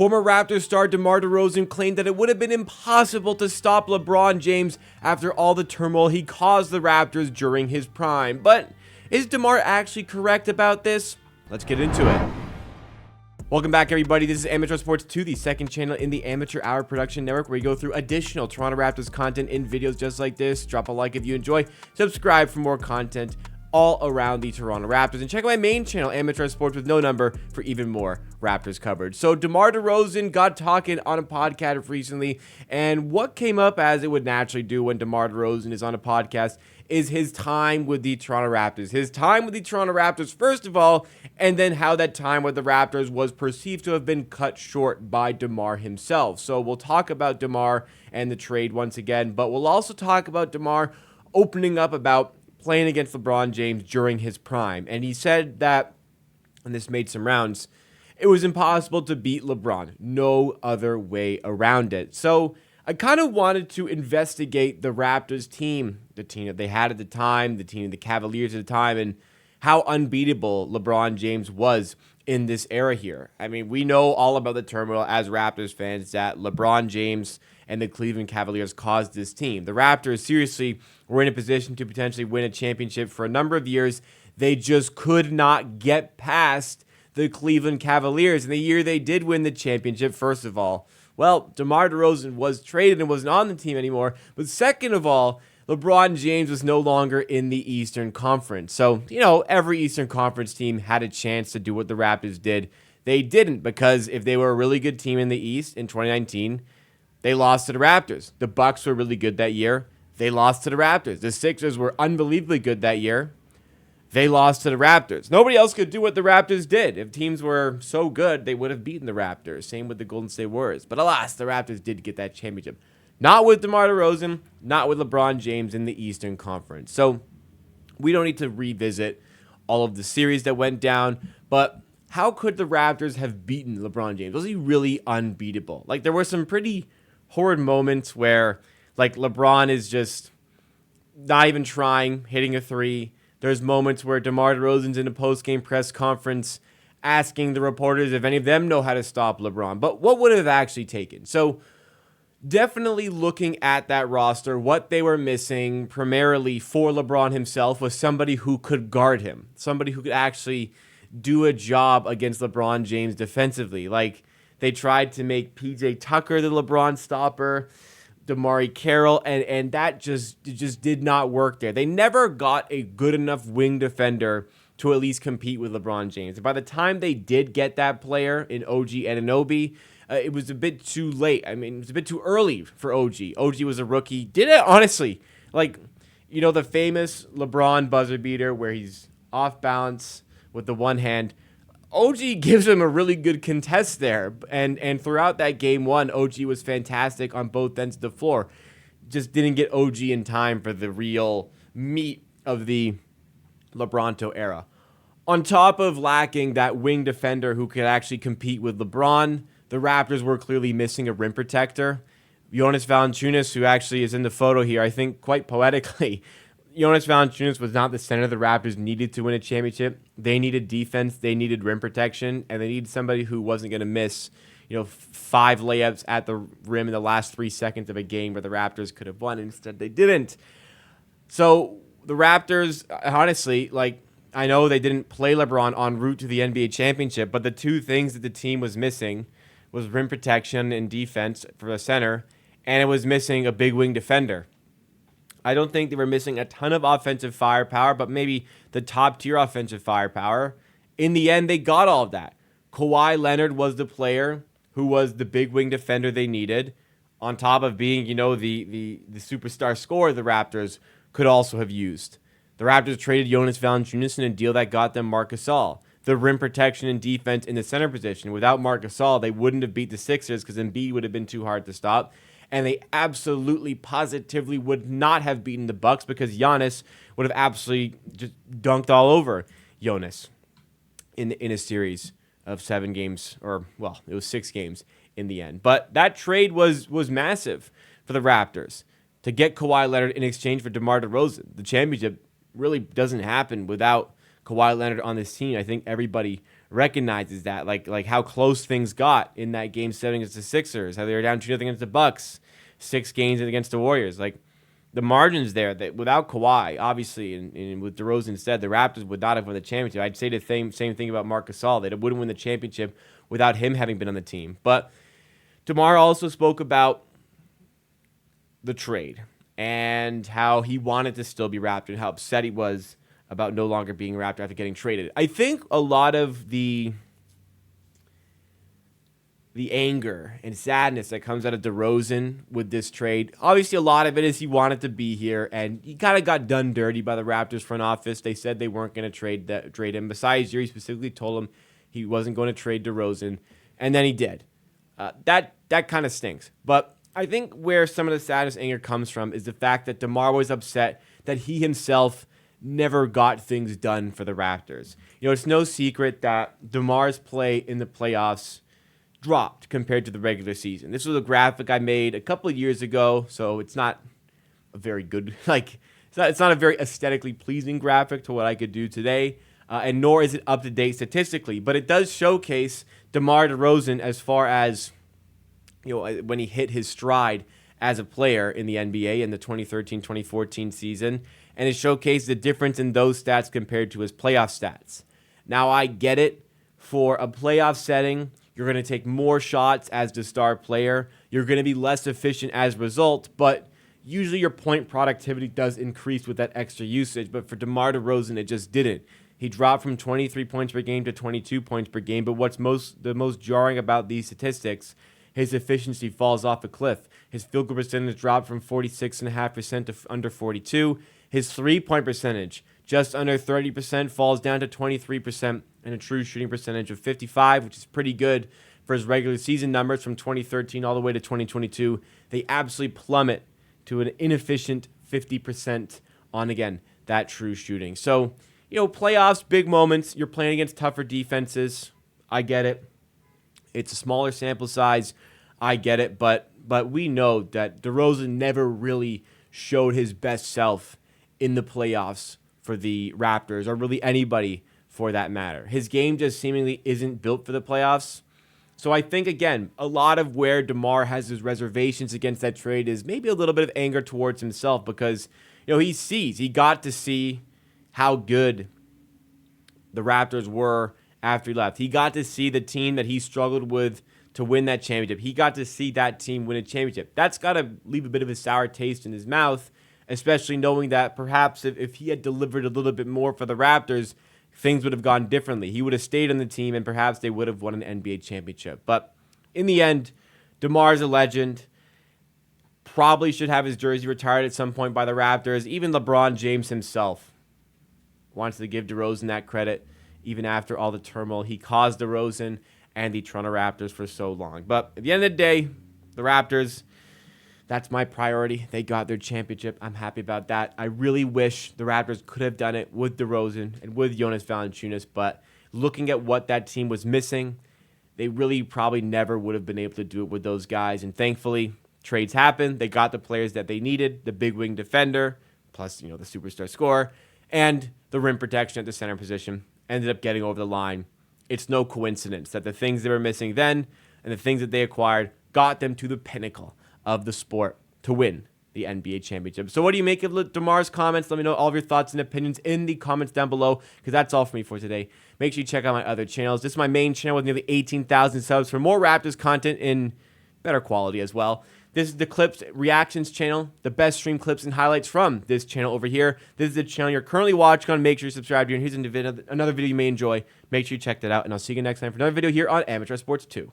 Former Raptors star DeMar DeRozan claimed that it would have been impossible to stop LeBron James after all the turmoil he caused the Raptors during his prime. But is DeMar actually correct about this? Let's get into it. Welcome back, everybody. This is Amateur Sports 2, the second channel in the Amateur Hour Production Network, where we go through additional Toronto Raptors content in videos just like this. Drop a like if you enjoy. Subscribe for more content all around the Toronto Raptors. And check out my main channel, Amateur Sports with no number, for even more Raptors coverage. So DeMar DeRozan got talking on a podcast recently, and what came up, as it would naturally do when DeMar DeRozan is on a podcast, is his time with the Toronto Raptors. His time with the Toronto Raptors, first of all, and then how that time with the Raptors was perceived to have been cut short by DeMar himself. So we'll talk about DeMar and the trade once again, but we'll also talk about DeMar opening up about playing against LeBron James during his prime. And he said that, and this made some rounds, it was impossible to beat LeBron. No other way around it. So I kind of wanted to investigate the Raptors team, the team that they had at the time, the team of the Cavaliers at the time, and how unbeatable LeBron James was in this era here. I mean, we know all about the turmoil as Raptors fans that LeBron James and the Cleveland Cavaliers caused this team. The Raptors seriously were in a position to potentially win a championship for a number of years. They just could not get past the Cleveland Cavaliers. And the year they did win the championship, first of all, well, DeMar DeRozan was traded and wasn't on the team anymore. But second of all, LeBron James was no longer in the Eastern Conference. So, every Eastern Conference team had a chance to do what the Raptors did. They didn't, because if they were a really good team in the East in 2019, they lost to the Raptors. The Bucks were really good that year. They lost to the Raptors. The Sixers were unbelievably good that year. They lost to the Raptors. Nobody else could do what the Raptors did. If teams were so good, they would have beaten the Raptors. Same with the Golden State Warriors. But alas, the Raptors did get that championship. Not with DeMar DeRozan, not with LeBron James in the Eastern Conference. So we don't need to revisit all of the series that went down, but how could the Raptors have beaten LeBron James? Was he really unbeatable? Like, there were some pretty horrid moments where, like, LeBron is just not even trying, hitting a three. There's moments where DeMar DeRozan's in a post-game press conference asking the reporters if any of them know how to stop LeBron. But what would it have actually taken? So definitely looking at that roster, what they were missing primarily for LeBron himself was somebody who could guard him, somebody who could actually do a job against LeBron James defensively. Like, they tried to make PJ Tucker the LeBron stopper, DeMarre Carroll, and that just did not work there. They never got a good enough wing defender to at least compete with LeBron James. And by the time they did get that player in OG Anunoby, it was a bit too late. I mean, it was a bit too early for OG. OG was a rookie. Did it, honestly, like, the famous LeBron buzzer beater where he's off balance with the one hand. OG gives him a really good contest there. And throughout that game one, OG was fantastic on both ends of the floor. Just didn't get OG in time for the real meat of the LeBronto era. On top of lacking that wing defender who could actually compete with LeBron, the Raptors were clearly missing a rim protector. Jonas Valanciunas, who actually is in the photo here, I think quite poetically, Jonas Valanciunas was not the center the Raptors needed to win a championship. They needed defense, they needed rim protection, and they needed somebody who wasn't going to miss, 5 layups at the rim in the last 3 seconds of a game where the Raptors could have won. Instead, they didn't. So the Raptors, honestly, I know they didn't play LeBron en route to the NBA championship, but the two things that the team was missing was rim protection and defense for the center, and it was missing a big wing defender. I don't think they were missing a ton of offensive firepower, but maybe the top-tier offensive firepower. In the end, they got all of that. Kawhi Leonard was the player who was the big wing defender they needed, on top of being, the superstar scorer the Raptors could also have used. The Raptors traded Jonas Valanciunas in a deal that got them Marc Gasol. The rim protection and defense in the center position. Without Marc Gasol, they wouldn't have beat the Sixers because Embiid would have been too hard to stop. And they absolutely, positively would not have beaten the Bucks because Giannis would have absolutely just dunked all over Jonas in a series of 7 games, or, well, it was 6 games in the end. But that trade was massive for the Raptors to get Kawhi Leonard in exchange for DeMar DeRozan. The championship really doesn't happen without Kawhi Leonard on this team. I think everybody recognizes that, like how close things got in that game 7 against the Sixers, how they were down 2-0 against the Bucks, 6 games against the Warriors. Like, the margins there, that without Kawhi, obviously, and with DeRozan said, the Raptors would not have won the championship. I'd say the same thing about Marc Gasol. They wouldn't win the championship without him having been on the team. But DeMar also spoke about the trade and how he wanted to still be Raptor and how upset he was about no longer being Raptor after getting traded. I think a lot of the anger and sadness that comes out of DeRozan with this trade, obviously a lot of it is he wanted to be here, and he kind of got done dirty by the Raptors front office. They said they weren't going to trade him. Besides, Yuri specifically told him he wasn't going to trade DeRozan, and then he did. That kind of stinks. But I think where some of the sadness anger comes from is the fact that DeMar was upset that he himself never got things done for the Raptors. You know, it's no secret that DeMar's play in the playoffs dropped compared to the regular season. This was a graphic I made a couple of years ago, so it's not a very good, it's not a very aesthetically pleasing graphic to what I could do today, and nor is it up to date statistically, but it does showcase DeMar DeRozan as far as, you know, when he hit his stride as a player in the NBA in the 2013-2014 season, and it showcases the difference in those stats compared to his playoff stats. Now, I get it. For a playoff setting, you're going to take more shots as the star player. You're going to be less efficient as a result, but usually your point productivity does increase with that extra usage. But for DeMar DeRozan, it just didn't. He dropped from 23 points per game to 22 points per game. But what's the most jarring about these statistics, his efficiency falls off a cliff. His field goal percentage dropped from 46.5% to under 42%. His three-point percentage, just under 30%, falls down to 23%, and a true shooting percentage of 55%, which is pretty good for his regular season numbers from 2013 all the way to 2022. They absolutely plummet to an inefficient 50% on, again, that true shooting. So, you know, playoffs, big moments. You're playing against tougher defenses. I get it. It's a smaller sample size. I get it. But we know that DeRozan never really showed his best self in the playoffs for the Raptors, or really anybody for that matter. His game just seemingly isn't built for the playoffs. So I think, again, a lot of where DeMar has his reservations against that trade is maybe a little bit of anger towards himself because, you know, he got to see how good the Raptors were after he left. He got to see the team that he struggled with to win that championship. He got to see that team win a championship. That's got to leave a bit of a sour taste in his mouth, especially knowing that perhaps if he had delivered a little bit more for the Raptors, things would have gone differently. He would have stayed on the team, and perhaps they would have won an NBA championship. But in the end, DeMar's a legend. Probably should have his jersey retired at some point by the Raptors. Even LeBron James himself wants to give DeRozan that credit, even after all the turmoil he caused DeRozan and the Toronto Raptors for so long. But at the end of the day, the Raptors, that's my priority. They got their championship. I'm happy about that. I really wish the Raptors could have done it with DeRozan and with Jonas Valanciunas, but looking at what that team was missing, they really probably never would have been able to do it with those guys. And thankfully, trades happened. They got the players that they needed, the big wing defender, plus, you know, the superstar scorer, and the rim protection at the center position. Ended up getting over the line. It's no coincidence that the things they were missing then and the things that they acquired got them to the pinnacle of the sport to win the NBA championship. So what do you make of DeMar's comments? Let me know all of your thoughts and opinions in the comments down below, because that's all for me for today. Make sure you check out my other channels. This is my main channel with nearly 18,000 subs for more Raptors content in better quality as well. This is the Clips Reactions channel, the best stream clips and highlights from this channel over here. This is the channel you're currently watching on. Make sure you subscribe here, and here's another video you may enjoy. Make sure you check that out, and I'll see you next time for another video here on Amateur Sports 2.